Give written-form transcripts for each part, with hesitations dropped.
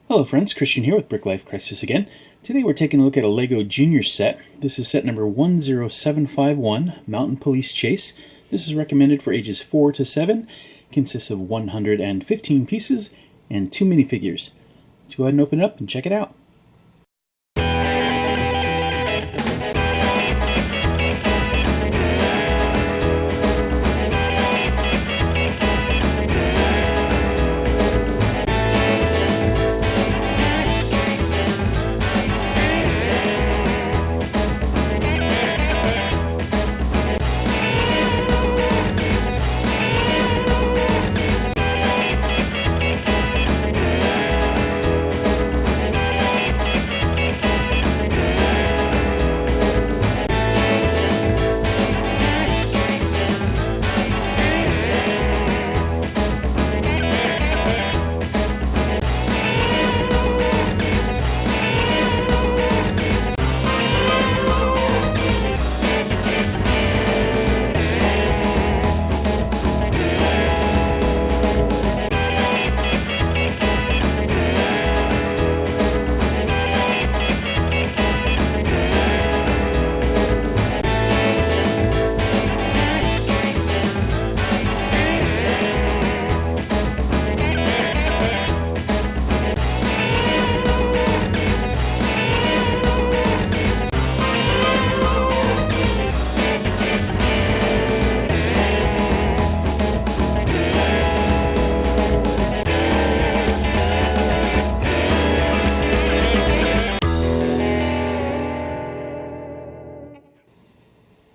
Hello friends, Christian here with BrickLifeCrisis again. Today we're taking a look at a LEGO Junior set. This is set number 10751, Mountain Police Chase. This is recommended for ages 4 to 7, consists of 115 pieces and 2 minifigures. Let's go ahead and open it up and check it out.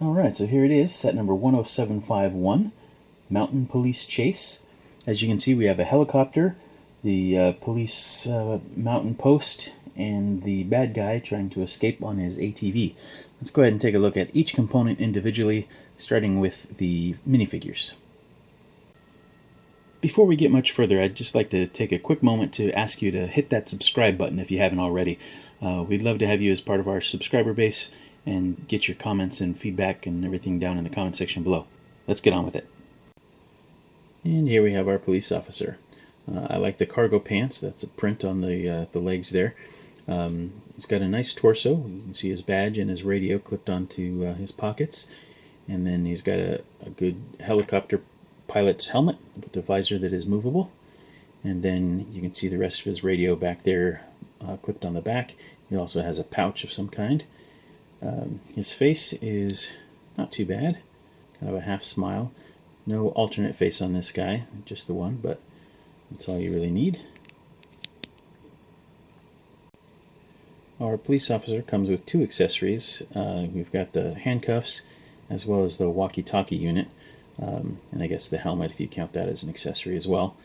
Alright, so here it is, set number 10751, Mountain Police Chase. As you can see, we have a helicopter, the police mountain post, and the bad guy trying to escape on his ATV. Let's go ahead and take a look at each component individually, starting with the minifigures. Before we get much further, I'd just like to take a quick moment to ask you to hit that subscribe button if you haven't already. We'd love to have you as part of our subscriber base and get your comments and feedback and everything down in the comment section below. Let's get on with it. And here we have our police officer. I like the cargo pants. That's a print on the legs there. He's got a nice torso. You can see his badge and his radio clipped onto his pockets. And then he's got a good helicopter pilot's helmet with a visor that is movable. And then you can see the rest of his radio back there clipped on the back. He also has a pouch of some kind. His face is not too bad, kind of a half smile. No alternate face on this guy, just the one, but that's all you really need. Our police officer comes with 2 accessories. We've got the handcuffs as well as the walkie-talkie unit, and I guess the helmet if you count that as an accessory as well.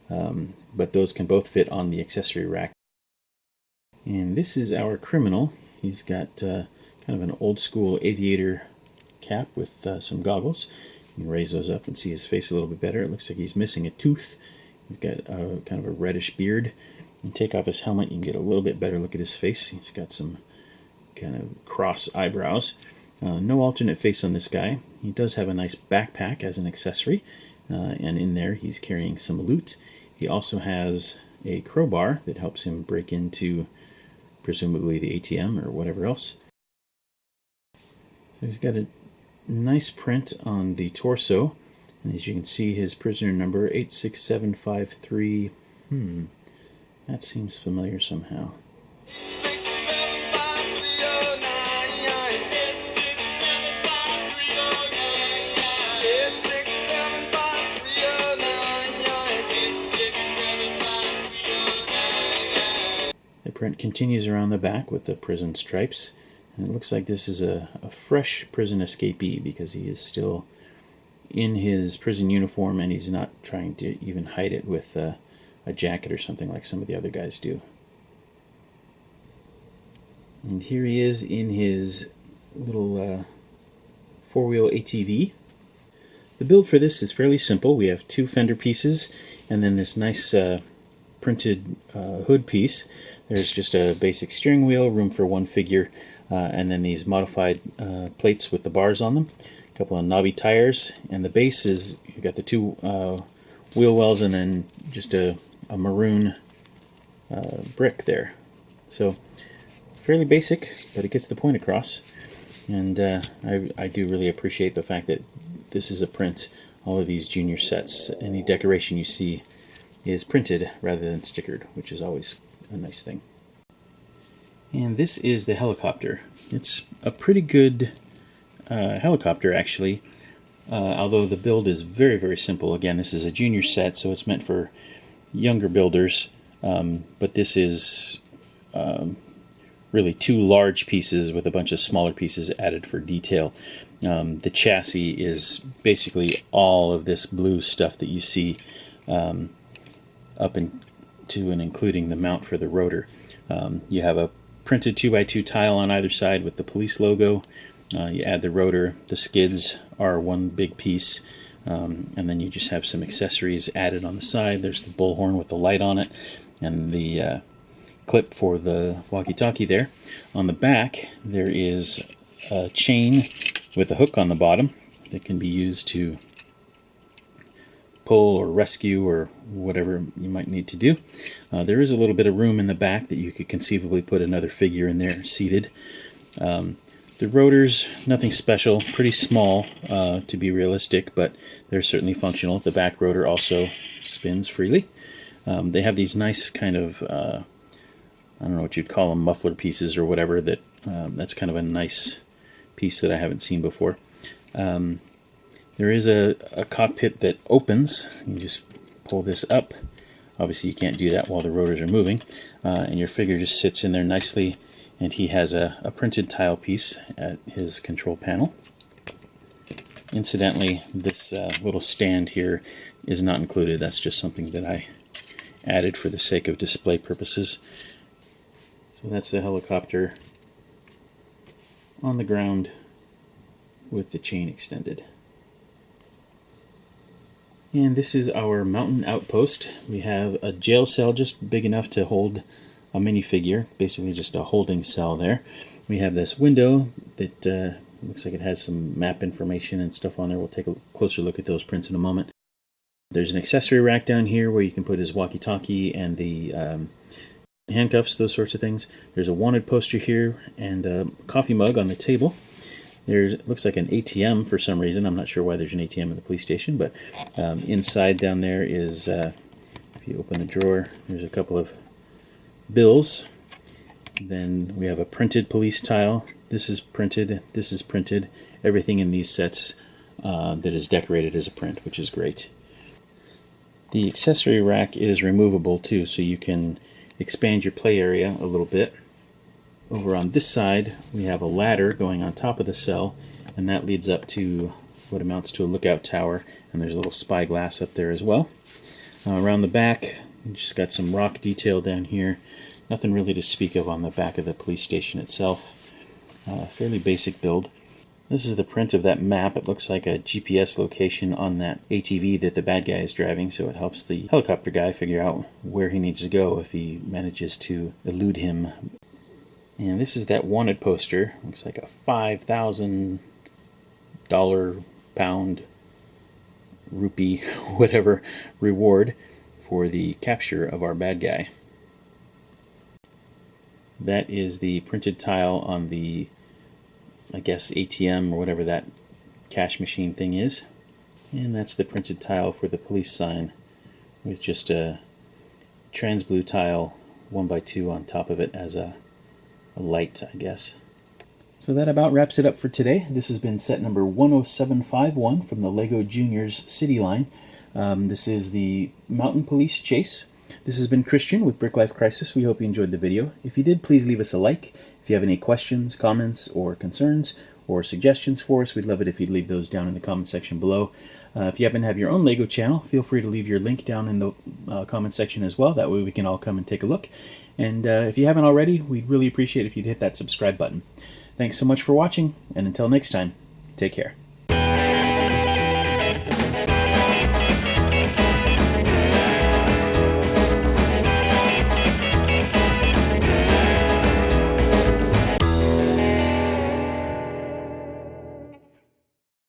But those can both fit on the accessory rack. And this is our criminal. He's got kind of an old school aviator cap with some goggles. You can raise those up and see his face a little bit better. It looks like he's missing a tooth. He's got kind of a reddish beard. And take off his helmet, you can get a little bit better look at his face. He's got some kind of cross eyebrows. No alternate face on this guy. He does have a nice backpack as an accessory, and in there he's carrying some loot. He also has a crowbar that helps him break into presumably the ATM or whatever else. So he's got a nice print on the torso, and as you can see, his prisoner number 86753. That seems familiar somehow. The print continues around the back with the prison stripes. And it looks like this is a fresh prison escapee because he is still in his prison uniform and he's not trying to even hide it with a jacket or something like some of the other guys do. And here he is in his little 4-wheel ATV. The build for this is fairly simple. We have 2 fender pieces and then this nice printed hood piece. There's just a basic steering wheel, room for 1 figure, and then these modified plates with the bars on them, a couple of knobby tires, and the base is, you've got the 2 wheel wells and then just a maroon brick there. So fairly basic, but it gets the point across. And I do really appreciate the fact that this is a print. All of these junior sets, any decoration you see is printed rather than stickered, which is always a nice thing. And this is the helicopter. It's a pretty good helicopter, actually, although the build is very, very simple. Again, this is a junior set, so it's meant for younger builders, but this is really two large pieces with a bunch of smaller pieces added for detail. The chassis is basically all of this blue stuff that you see up into and including the mount for the rotor. You have a printed 2x2 tile on either side with the police logo. You add the rotor. The skids are one big piece, and then you just have some accessories added on the side. There's the bullhorn with the light on it, and the clip for the walkie-talkie there. On the back, there is a chain with a hook on the bottom that can be used to pull or rescue or whatever you might need to do. There is a little bit of room in the back that you could conceivably put another figure in there seated. The rotors, nothing special, pretty small to be realistic, but they're certainly functional. The back rotor also spins freely. They have these nice kind of, I don't know what you'd call them, muffler pieces or whatever. That's kind of a nice piece that I haven't seen before. There is a cockpit that opens. You just pull this up. Obviously you can't do that while the rotors are moving. And your figure just sits in there nicely, and he has a printed tile piece at his control panel. Incidentally, this little stand here is not included. That's just something that I added for the sake of display purposes. So that's the helicopter on the ground with the chain extended. And this is our mountain outpost. We have a jail cell just big enough to hold a minifigure, basically just a holding cell there. We have this window that looks like it has some map information and stuff on there. We'll take a closer look at those prints in a moment. There's an accessory rack down here where you can put his walkie-talkie and the handcuffs, those sorts of things. There's a wanted poster here and a coffee mug on the table. It looks like an ATM for some reason. I'm not sure why there's an ATM in the police station, but inside down there is, if you open the drawer, there's a couple of bills. Then we have a printed police tile. This is printed, this is printed. Everything in these sets that is decorated as a print, which is great. The accessory rack is removable too, so you can expand your play area a little bit. Over on this side, we have a ladder going on top of the cell, and that leads up to what amounts to a lookout tower, and there's a little spyglass up there as well. Around the back, you just got some rock detail down here. Nothing really to speak of on the back of the police station itself. Fairly basic build. This is the print of that map. It looks like a GPS location on that ATV that the bad guy is driving, so it helps the helicopter guy figure out where he needs to go if he manages to elude him. And this is that wanted poster. Looks like a $5,000 pound rupee whatever reward for the capture of our bad guy. That is the printed tile on the, I guess, ATM or whatever that cash machine thing is. And that's the printed tile for the police sign with just a trans blue tile 1x2 on top of it as a light, I guess. So that about wraps it up for today. This has been set number 10751 from the LEGO Juniors City line. This is the Mountain Police Chase. This has been Christian with BrickLifeCrisis. We hope you enjoyed the video. If you did, please leave us a like. If you have any questions, comments, or concerns, or suggestions for us, we'd love it if you'd leave those down in the comment section below. If you happen to have your own LEGO channel, feel free to leave your link down in the comment section as well. That way we can all come and take a look. And if you haven't already, we'd really appreciate if you'd hit that subscribe button. Thanks so much for watching, and until next time, take care.